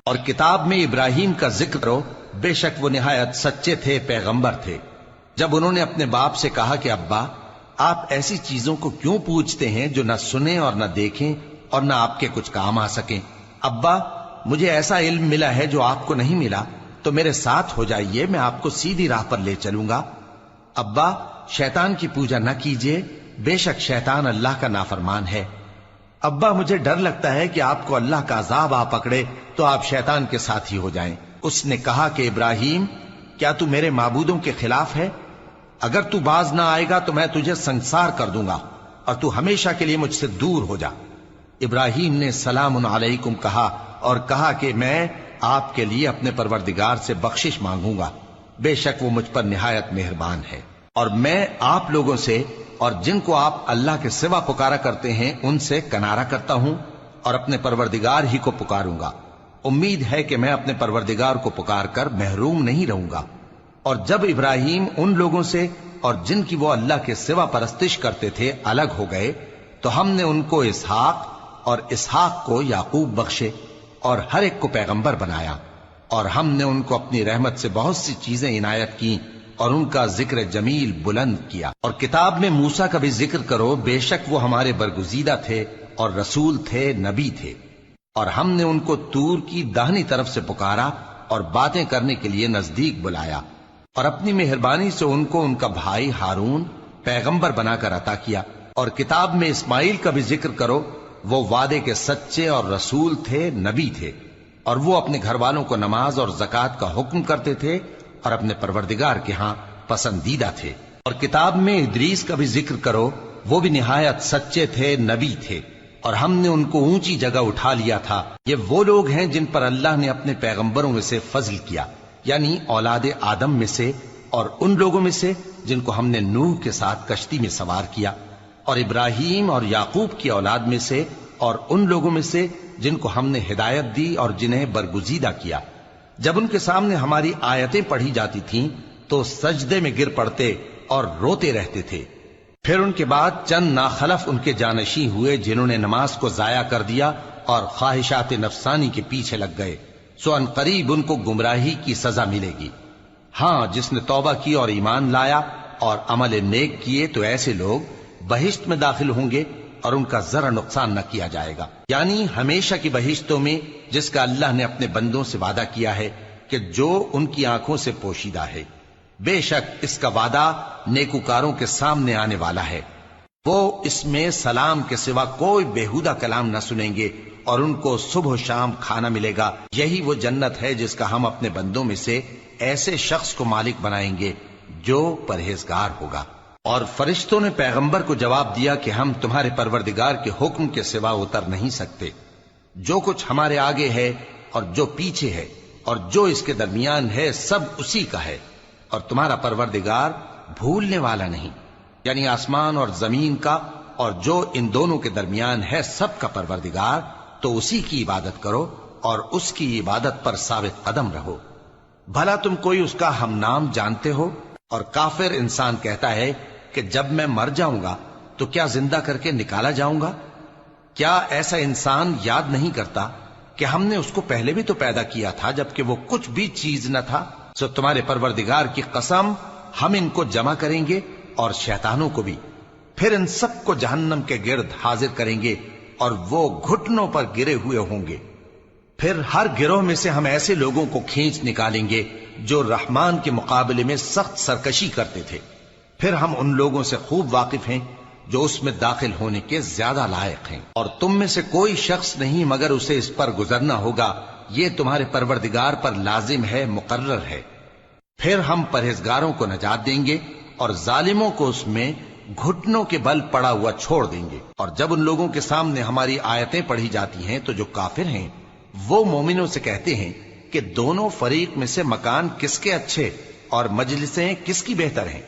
اور کتاب میں ابراہیم کا ذکر کرو، بے شک وہ نہایت سچے تھے، پیغمبر تھے۔ جب انہوں نے اپنے باپ سے کہا کہ ابا، آپ ایسی چیزوں کو کیوں پوچھتے ہیں جو نہ سنیں اور نہ دیکھیں اور نہ آپ کے کچھ کام آ سکیں؟ ابا، مجھے ایسا علم ملا ہے جو آپ کو نہیں ملا، تو میرے ساتھ ہو جائیے، میں آپ کو سیدھی راہ پر لے چلوں گا۔ ابا، شیطان کی پوجا نہ کیجیے، بے شک شیطان اللہ کا نافرمان ہے۔ ابا، مجھے ڈر لگتا ہے کہ آپ کو اللہ کا عذاب آ پکڑے تو آپ شیطان کے ساتھی ہو جائیں۔ اس نے کہا کہ ابراہیم، کیا تو میرے معبودوں کے خلاف ہے؟ اگر تو باز نہ آئے گا تو میں تجھے سنسار کر دوں گا اور تو ہمیشہ کے لیے مجھ سے دور ہو جا۔ ابراہیم نے سلام علیکم کہا اور کہا کہ میں آپ کے لیے اپنے پروردگار سے بخشش مانگوں گا، بے شک وہ مجھ پر نہایت مہربان ہے۔ اور میں آپ لوگوں سے اور جن کو آپ اللہ کے سوا پکارا کرتے ہیں ان سے کنارہ کرتا ہوں اور اپنے پروردگار ہی کو پکاروں گا۔ امید ہے کہ میں اپنے پروردگار کو پکار کر محروم نہیں رہوں گا۔ اور جب ابراہیم ان لوگوں سے اور جن کی وہ اللہ کے سوا پرستش کرتے تھے الگ ہو گئے تو ہم نے ان کو اسحاق اور اسحاق کو یعقوب بخشے اور ہر ایک کو پیغمبر بنایا، اور ہم نے ان کو اپنی رحمت سے بہت سی چیزیں عنایت کی اور ان کا ذکر جمیل بلند کیا۔ اور کتاب میں موسیٰ کا بھی ذکر کرو، بے شک وہ ہمارے برگزیدہ تھے اور رسول تھے، نبی تھے، اور ہم نے ان کو طور کی داہنی طرف سے پکارا اور باتیں کرنے کے لیے نزدیک بلایا، اور اپنی مہربانی سے ان کو ان کا بھائی ہارون پیغمبر بنا کر عطا کیا۔ اور کتاب میں اسماعیل کا بھی ذکر کرو، وہ وعدے کے سچے اور رسول تھے، نبی تھے، اور وہ اپنے گھر والوں کو نماز اور زکوٰۃ کا حکم کرتے تھے اور اپنے پروردگار کے ہاں پسندیدہ تھے۔ اور کتاب میں ادریس کا بھی ذکر کرو، وہ بھی نہایت سچے تھے، نبی تھے، اور ہم نے ان کو اونچی جگہ اٹھا لیا تھا۔ یہ وہ لوگ ہیں جن پر اللہ نے اپنے پیغمبروں میں سے فضل کیا، یعنی اولاد آدم میں سے اور ان لوگوں میں سے جن کو ہم نے نوح کے ساتھ کشتی میں سوار کیا، اور ابراہیم اور یعقوب کی اولاد میں سے اور ان لوگوں میں سے جن کو ہم نے ہدایت دی اور جنہیں برگزیدہ کیا۔ جب ان کے سامنے ہماری آیتیں پڑھی جاتی تھیں تو سجدے میں گر پڑتے اور روتے رہتے تھے۔ پھر ان کے بعد چند ناخلف ان کے جانشین ہوئے جنہوں نے نماز کو ضائع کر دیا اور خواہشات نفسانی کے پیچھے لگ گئے، سو ان قریب ان کو گمراہی کی سزا ملے گی۔ ہاں، جس نے توبہ کی اور ایمان لایا اور عمل نیک کیے تو ایسے لوگ بہشت میں داخل ہوں گے اور ان کا ذرا نقصان نہ کیا جائے گا، یعنی ہمیشہ کی بہشتوں میں جس کا اللہ نے اپنے بندوں سے وعدہ کیا ہے کہ جو ان کی آنکھوں سے پوشیدہ ہے۔ بے شک اس کا وعدہ نیکوکاروں کے سامنے آنے والا ہے، وہ اس میں سلام کے سوا کوئی بیہودہ کلام نہ سنیں گے اور ان کو صبح و شام کھانا ملے گا۔ یہی وہ جنت ہے جس کا ہم اپنے بندوں میں سے ایسے شخص کو مالک بنائیں گے جو پرہیزگار ہوگا۔ اور فرشتوں نے پیغمبر کو جواب دیا کہ ہم تمہارے پروردگار کے حکم کے سوا اتر نہیں سکتے، جو کچھ ہمارے آگے ہے اور جو پیچھے ہے اور جو اس کے درمیان ہے سب اسی کا ہے، اور تمہارا پروردگار بھولنے والا نہیں، یعنی آسمان اور زمین کا اور جو ان دونوں کے درمیان ہے سب کا پروردگار، تو اسی کی عبادت کرو اور اس کی عبادت پر ثابت قدم رہو۔ بھلا تم کوئی اس کا ہم نام جانتے ہو؟ اور کافر انسان کہتا ہے کہ جب میں مر جاؤں گا تو کیا زندہ کر کے نکالا جاؤں گا؟ کیا ایسا انسان یاد نہیں کرتا کہ ہم نے اس کو پہلے بھی تو پیدا کیا تھا جبکہ وہ کچھ بھی چیز نہ تھا؟ سو تمہارے پروردگار کی قسم، ہم ان کو جمع کریں گے اور شیطانوں کو بھی، پھر ان سب کو جہنم کے گرد حاضر کریں گے اور وہ گھٹنوں پر گرے ہوئے ہوں گے۔ پھر ہر گروہ میں سے ہم ایسے لوگوں کو کھینچ نکالیں گے جو رحمان کے مقابلے میں سخت سرکشی کرتے تھے، پھر ہم ان لوگوں سے خوب واقف ہیں جو اس میں داخل ہونے کے زیادہ لائق ہیں، اور تم میں سے کوئی شخص نہیں مگر اسے اس پر گزرنا ہوگا، یہ تمہارے پروردگار پر لازم ہے، مقرر ہے۔ پھر ہم پرہیزگاروں کو نجات دیں گے اور ظالموں کو اس میں گھٹنوں کے بل پڑا ہوا چھوڑ دیں گے۔ اور جب ان لوگوں کے سامنے ہماری آیتیں پڑھی جاتی ہیں تو جو کافر ہیں وہ مومنوں سے کہتے ہیں کہ دونوں فریق میں سے مکان کس کے اچھے اور مجلسیں کس کی بہتر ہیں،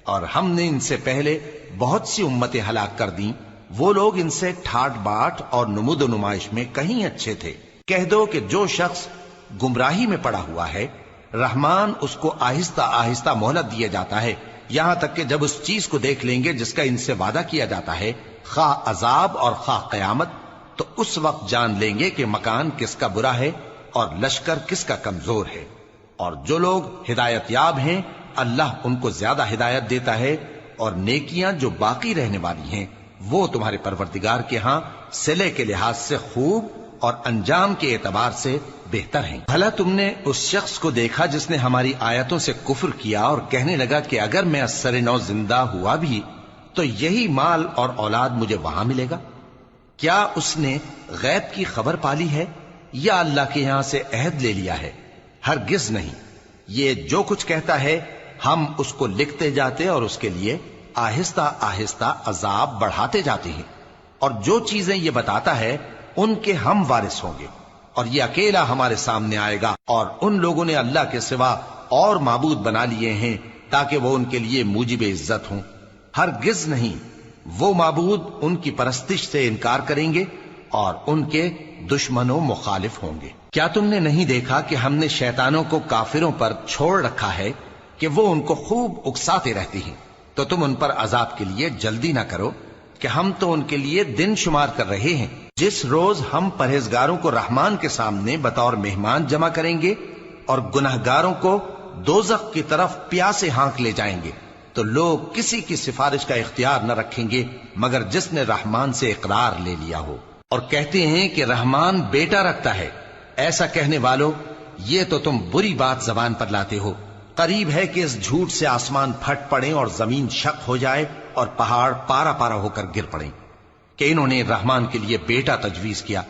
اور ہم نے ان سے پہلے بہت سی امتیں ہلاک کر دیں، وہ لوگ ان سے ٹھاٹ باٹ اور نمود و نمائش میں کہیں اچھے تھے۔ کہہ دو کہ جو شخص گمراہی میں پڑا ہوا ہے، رحمان اس کو آہستہ آہستہ مہلت دیا جاتا ہے، یہاں تک کہ جب اس چیز کو دیکھ لیں گے جس کا ان سے وعدہ کیا جاتا ہے، خواہ عذاب اور خواہ قیامت، تو اس وقت جان لیں گے کہ مکان کس کا برا ہے اور لشکر کس کا کمزور ہے۔ اور جو لوگ ہدایت یاب ہیں اللہ ان کو زیادہ ہدایت دیتا ہے، اور نیکیاں جو باقی رہنے والی ہیں وہ تمہارے پروردگار کے ہاں صلے کے لحاظ سے خوب اور انجام کے اعتبار سے بہتر ہیں۔ بھلا تم نے اس شخص کو دیکھا جس نے ہماری آیتوں سے کفر کیا اور کہنے لگا کہ اگر میں اثر نو زندہ ہوا بھی تو یہی مال اور اولاد مجھے وہاں ملے گا؟ کیا اس نے غیب کی خبر پالی ہے یا اللہ کے یہاں سے عہد لے لیا ہے؟ ہرگز نہیں، یہ جو کچھ کہتا ہے ہم اس کو لکھتے جاتے اور اس کے لیے آہستہ آہستہ عذاب بڑھاتے جاتے ہیں، اور جو چیزیں یہ بتاتا ہے ان کے ہم وارث ہوں گے، اور یہ اکیلا ہمارے سامنے آئے گا۔ اور ان لوگوں نے اللہ کے سوا اور معبود بنا لیے ہیں تاکہ وہ ان کے لیے موجب عزت ہوں۔ ہرگز نہیں، وہ معبود ان کی پرستش سے انکار کریں گے اور ان کے دشمن و مخالف ہوں گے۔ کیا تم نے نہیں دیکھا کہ ہم نے شیطانوں کو کافروں پر چھوڑ رکھا ہے کہ وہ ان کو خوب اکساتے رہتے ہیں؟ تو تم ان پر عذاب کے لیے جلدی نہ کرو کہ ہم تو ان کے لیے دن شمار کر رہے ہیں۔ جس روز ہم پرہیزگاروں کو رحمان کے سامنے بطور مہمان جمع کریں گے اور گناہگاروں کو دوزخ کی طرف پیاسے ہانک لے جائیں گے، تو لوگ کسی کی سفارش کا اختیار نہ رکھیں گے مگر جس نے رحمان سے اقرار لے لیا ہو۔ اور کہتے ہیں کہ رحمان بیٹا رکھتا ہے۔ ایسا کہنے والوں، یہ تو تم بری بات زبان پر لاتے ہو۔ قریب ہے کہ اس جھوٹ سے آسمان پھٹ پڑے اور زمین شق ہو جائے اور پہاڑ پارا پارا ہو کر گر پڑیں کہ انہوں نے رحمان کے لیے بیٹا تجویز کیا،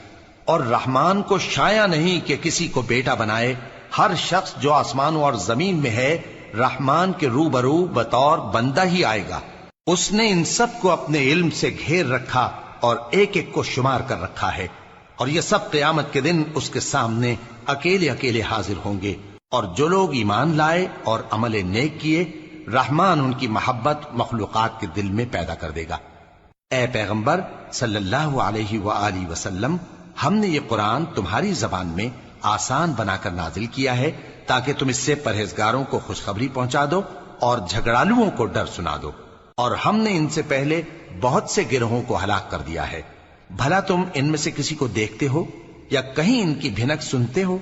اور رحمان کو شایع نہیں کہ کسی کو بیٹا بنائے۔ ہر شخص جو آسمانوں اور زمین میں ہے رحمان کے روبرو بطور بندہ ہی آئے گا۔ اس نے ان سب کو اپنے علم سے گھیر رکھا اور ایک ایک کو شمار کر رکھا ہے، اور یہ سب قیامت کے دن اس کے سامنے اکیلے اکیلے حاضر ہوں گے۔ اور جو لوگ ایمان لائے اور عمل نیک کیے، رحمان ان کی محبت مخلوقات کے دل میں پیدا کر دے گا۔ اے پیغمبر صلی اللہ علیہ وآلہ وسلم، ہم نے یہ قرآن تمہاری زبان میں آسان بنا کر نازل کیا ہے تاکہ تم اس سے پرہیزگاروں کو خوشخبری پہنچا دو اور جھگڑالوؤں کو ڈر سنا دو۔ اور ہم نے ان سے پہلے بہت سے گروہوں کو ہلاک کر دیا ہے۔ بھلا تم ان میں سے کسی کو دیکھتے ہو یا کہیں ان کی بھنک سنتے ہو؟